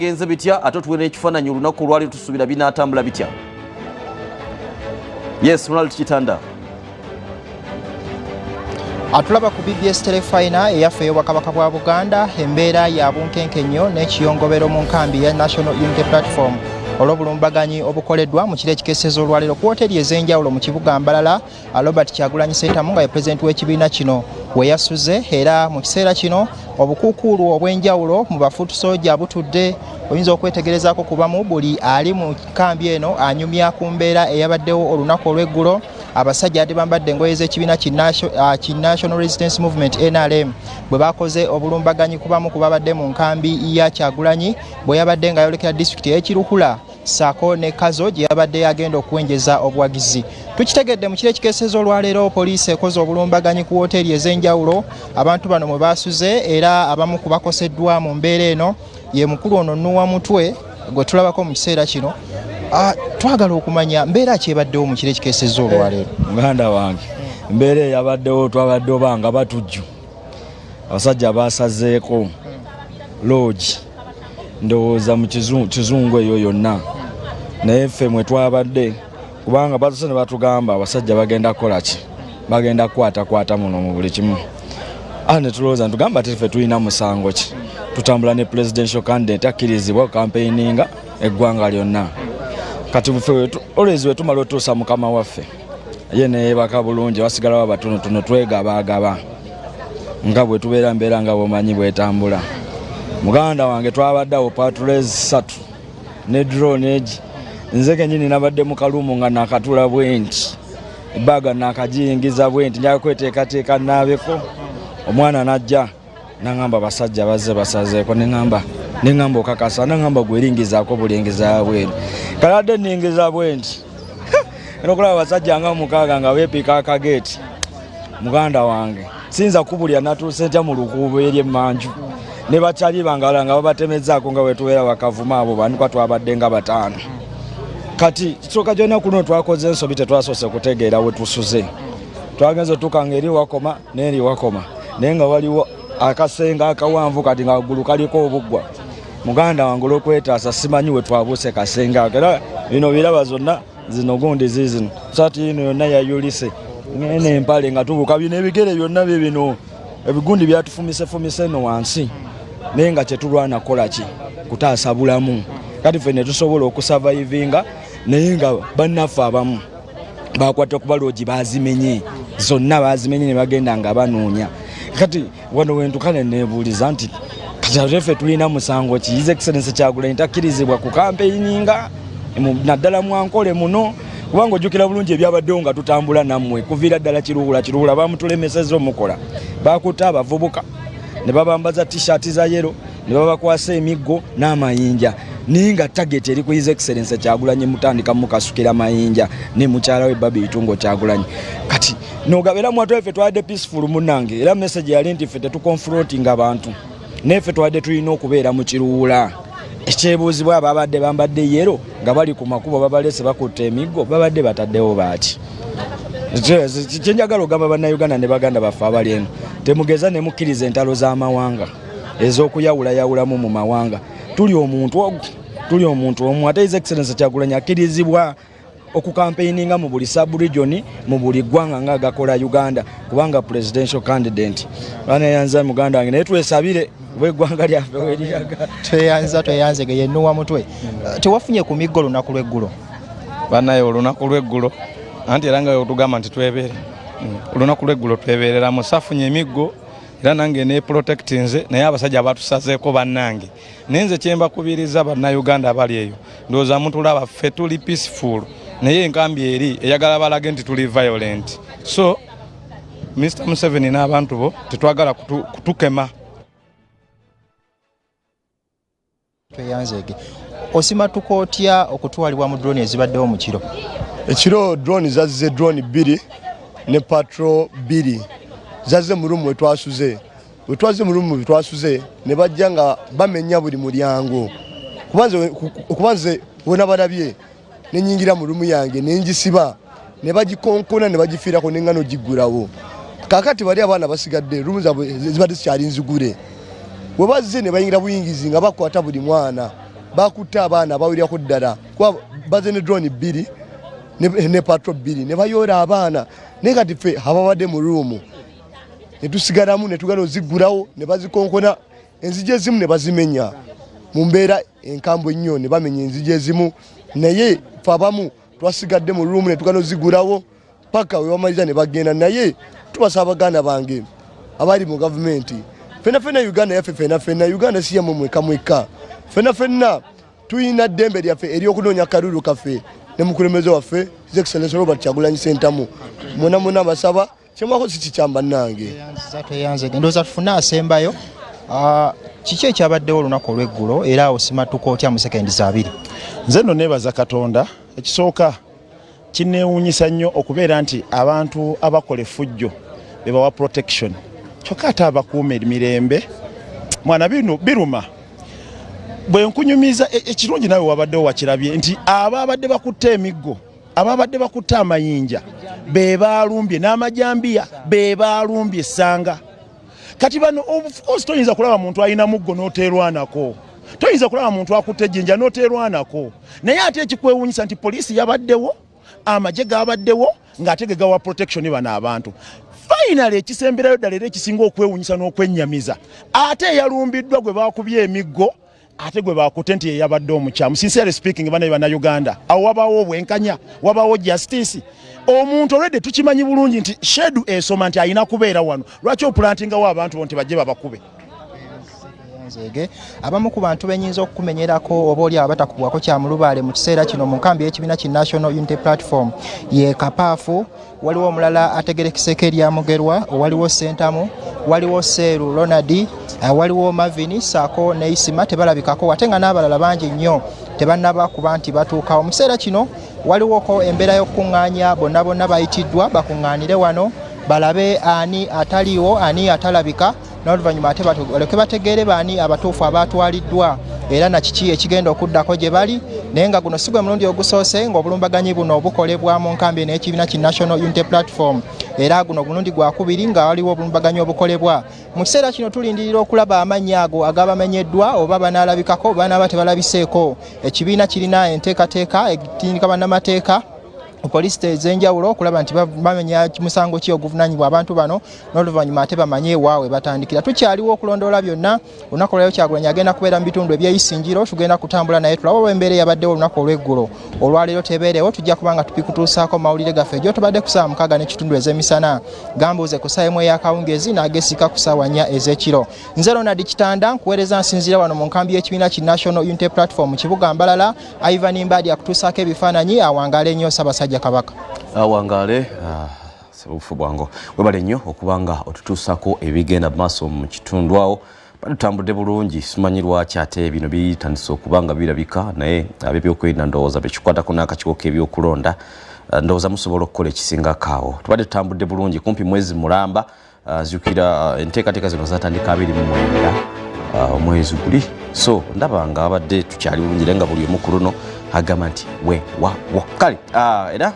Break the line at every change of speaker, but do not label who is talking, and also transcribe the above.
genze bitya ate tuwe n'ekifaananyi olunaku olwali tusuubira binaatambula bitya. Yes, Ronald Kitanda.
Atulaba ku BBS Telefina eyaffe y'Obwakabaka bwa Buganda embeera ya bunkenkenyo n'ekiyongobero mu nkambi ya National Unity Platform olw'obulumbaganyi obukoleddwa mu kiro ekikesezo olwaleero ku wooteeri ez'enjawulo mu kibuga Mbalala. Robert Kyagulanyi Ssentamu nga ye pulezidenti w'ekibiina kino we yasuze, era mu kiseera kino obukuukuulu obw'enjawulo mu bafuutu soja butudde. Oyinza okwetegerezaako kubamu buli ali mu nkambi eno anyumya ku mbeera eyabaddewo olunaku olw'eggulo. Abasajja ate bambadde engoye z'ekibiina ki National Resistance Movement NRM bwe bakoze obulumbaganyi kubamu ku babadde mu nkambi ya Kyagulanyi bwe yabadde nga yolekera disitulikiti y'Ekiruhura saako ne Kazo gye yabadde agenda okuwenjeza obuwagizi. Tukitegedde mu kiro ekikesezo olwaleero poliisi ekoze obulumbaganyi ku wooteeri ez'enjawulo. Abantu bano mwe basuze era abamu ku bakoseddwa mu mbeera eno ye mukulu ono Nuwa Mutwe gwe tulabako mu kiseera kino. Twagala okumanya mbeera ki ebaddewo mu kiro ekikesezo olwaleero.
Muganda wange mbeera eyabaddewo twabadde banga batujju abasajja basazeeko lodge ndowooza mu kizungu eyo yonna, naye ffe mwe twabadde kubanga batuse ne batugamba abasajja bagenda kukola ki, bagenda kukwatakwata muno mu buli kimu. Ne tulowooza ntugamba ati ffe tulina musango ki, tutambula ne presidential candidate akkirizibwa campaigninga eggwanga lyonna. Kati ffe olwezi we tumala otuusa mukama waffe ye neyeebaka bulungi, basigalawo abatonotono twegabaagaba nga bwe tubeera mbeera nga bwomanyi bwetambula. Muganda wange twabadde awo patrulezi 3 ne drone egi, nze kenyini nabadde mu kalumu nga nakatula bwenti ebbaga nakagiyingiza bwenti njala kweteekateeka naabeko. Omwana najja nangamba basajja bazze basazeeko, nengamba okakasa, nangamba gweringizaako bulingiza bwenti kaladde ningiza bwenti enokulaba basajja nga mukaaga nga beepika akageeti. Muganda wange sinza kubulya natuuse ntya mu lukuubo ery'emmanju ne bakyali bangala nga babatemezaako nga wetubeera bakavuma abo banikwa twabadde nga 5. Kati kisooka gyonna kuno twakoze ensobi tetwasoose kutegeera we tusuze. Twagenze tukanga eri wakoma n'eri wakoma naye nga waliwo akasenga akawanvu kati nga waggulu kaliko obuggwa. Muganda wange olw'okwetaasa simanyi we twabuuse kasenga ako, era bino biraba zonna zino gundi zizino saati ino yonna yayulise ngene empale nga tubuka bino ebigere byonna bino ebigundi byatufumise no wansi, naye nga kyetulwana kola ki kutaasa bulamu. Kati ffe ne tusobola okusavaivinga naye nga bannaffe abamu bakwata okuba loogi bazimenye zonna, bazimenye ne bagenda nga banoonya. Kati wano wentukane neebuuliza nti kati ffe tulina musango ki His Excellency Kyagulanyi takkirizibwa ku campaigninga naddala mwankole muno, kubanga ojjukira bulungi ebyabaddewo nga tutambula nammwe kuviira ddala Kiruhura bamutulemeseza omukola. Bakutte abavubuka ne babambaza t-shirt za yero ne babakwasa emiggo n'amayinja, naye nga target eri ku His Excellency Kyagulanyi mutandika mukasukira mayinja ne mukyala we Babi Itungo Kyagulanyi. Kati nogabera mwatu ffe twadde peaceful munnange, era message yali nti ffe tetukonfronting abantu, neffe twadde tulina okubeera mu Kiruhura. Ekyebuuzibwa ababadde bambadde yero nga bali ku makubo babalese bakutte emiggo babadde bataddewo baaki. Kyenjagala ogamba bannayuganda ne baganda baffe abali eno, temugeza ne mukkiriza entalo z'amawanga ez'okuyawulayawulamu mu mawanga. Tuli omuntu omu. Ate His Excellency Kyagulanyi akkirizibwa okukampeininga mu buli sub-region mu buli ggwanga nga agakola Uganda, kubanga presidential candidate. Bana yanza muganda wange naye twesabire bw'eggwanga lyaffe weriraga.
Tweyanze ge Nuwa Mutwe. Tewafunye ku miggo lunaku lw'eggulo.
Banaye olunaku lw'eggulo anti era nga otugamba nti twebeere olunaku lw'eggulo twebeerera musafunye emiggo era nange ne protect nze, naye abasajja batusazeeko bannange. Nenze kyembakubiriza bannayuganda abali eyo, ndowooza mutulaba ffe tuli peaceful, naye enkambi eri eyagala balage nti tuli violent. So Mr. Museveni n'abantu bo tetwagala kutukema.
Tweyanzege osima tukotya okutwalibwa mu drone ezibaddewo mu kiro.
Ekiro drone zazze drone 2 ne patrol 2 zazze mu rumu wetwasuze. Wetwaze mu rumu wetwasuze ne bajja nga bamenya buli mulyango. Kubanze wona balabye ne nyingira mu rumu yange ne njisiba ne bagikonkona ne bagifiirako n'engano giggulawo. Kakati bali abaana basigadde rumu zabwe zibadde zikyali nzigure. Webazze ne bayingira buyingizi nga bakwata buli mwana bakutte abaana bawulirako ddala kuba baze ne drone 2 ne patrol 2 ne bayora abaana naye kati ffe ababadde mu ruumu ne tusigalamu ne tugala ozigulawo ne bazikonkona enzigi ezimu ne bazimenya mu mbeera enkambwe ennyo ne bamenya enzigi ezimu naye ffe abamu twasigadde mu ruumu ne tugala ozigulawo paka we bamaliza ne bagenda naye tubasaba baganda bange abali mu gavumenti fena Uganda yaffe fena Uganda si yamwe mweka fena tuyina ddembe lyaffe eryokunoonya kalulu kaffe ne mukulembeze waffe His Excellency Robert Kyagulanyi Ssentamu muna basaba kyemwako si kikyamba nange
yanze ndoza tufuna asembayo kiki ekyabaddewo olunaku olw'eggulo era osimatuka otya mu sekendi za 2
nze nno neebaza Katonda ekisooka kineewuunyisa nnyo okubeera nti abantu abakola effujjo bebawa protection kyokka ate abakuuma emirembe mwana bino biruma bwe nkunyumiza ekirungi nawe wabaddewo wakirabye nti ababadde bakutte emiggo ababadde bakutte amayinja be baalumbye n'amajambiya be baalumbye essanga kati bano of course toyinza kulaba muntu alina muggo n'oteerwanako toyinza kulaba muntu akutte ejjinja n'oteerwanako naye ate ekikwewuunyisa nti poliisi yabaddewo amagye gabaddewo ng'ate ge gawa protection bano abantu finally ekisemberayo ddala era ekisinga okwewuunyisa n'okwennyamiza ate eyalumbiddwa gwe baakubye emiggo ate gwe bakutte nti yeyabadde omukyamu sincerely speaking bana Uganda awo wabaawo obwenkanya wabaawo justice omuntu olwedde tukimanyi bulungi nti shedu esoma nti ayina kubeera wano lwaki oplantingawo abantu nti bajje babakube
abamu ku bantu benyinza okukumenyerako oba oli abatakubwako kya mulubale mu kiseera kino mu nkambi y'ekibiina ki National Unity Platform ye Kapaafu waliwo omulala ategerekeseko eryamugerwa waliwo Ssentamu waliwo Seeru Ronald waliwo Mavini saako ne Isima tebalabikako ate nga n'abalala bangi nnyo tebannaba kuba nti batuukawo mu kiseera kino waliwoko embeera y'okukuŋŋaanya bonna bayitiddwa bakuŋŋaanire wano balabe ani ataliwo ani atalabika n'oluvannyuma ate baleke bategeere baani abatuufu abaatwaliddwa era na kiki ekigenda okuddako gye bali naye nga guno si gwe mulundi ogusoose ng'obulumbaganyi buno obukolebwa mu nkambi n'ekibiina ki National Unity Platform era guno gulundi gwakubiri nga waliwo obulumbaganyi obukolebwa mu kiseera kino tulindirira okulaba amannya ago agabamenyeddwa oba banaalabikako oba naaba tebalabiseeko ekibiina kirina enteekateeka etindika bannamateeka poliisi ez'enjawulo okulaba nti bamenya musango ki oguvunanyibwa abantu bano n'oluvannyuma ate bamanye ewaabwe batandikira tukyaliwo okulondoola byonna olunaku olwayo Kyagulanyi agenda kubeera mu bitundu eby'Isingiro tugenda kutambula naye tulaba embeera eyabaddewo olunaku olw'eggulo olwaleero tebeerewo tujja kuba nga tupikutuusaako mawulire gaffe egyo tubadde ku ssaawa 6 n'ekitundu ez'emisana gambuuze ku ssaawa emu ey'akawungeezi n'ageesika ku ssaawa 4 ez'ekiro nze Ronald Kitanda nkuweereza nsinzira wano mu nkambi y'ekibiina ki National Unity Platform mu kibuga Mbalala Ivan Mbadi akutuusaako ebifaananyi awangaale nnyo Ssaabasajja Kabaka
awangale sebufu bwango webale nnyo okubanga otutuusako ebigenda maaso mu kitundu awo batambudde bulungi simanyi lwaki ate bino bitandise okubanga birabika naye ab'ebyokwerinda ndowooza bekikwatako n'akakiiko k'ebyokulonda ndowooza musobola okukola ekisingakaawo tubadde tutambudde bulungi kumpi mwezi mulamba zikira enteekateeka zino zatandika 29 omwezi guli so ndaba nga abadde tukyali bulungi nga buli omu ku luno agamba nti we wa kale era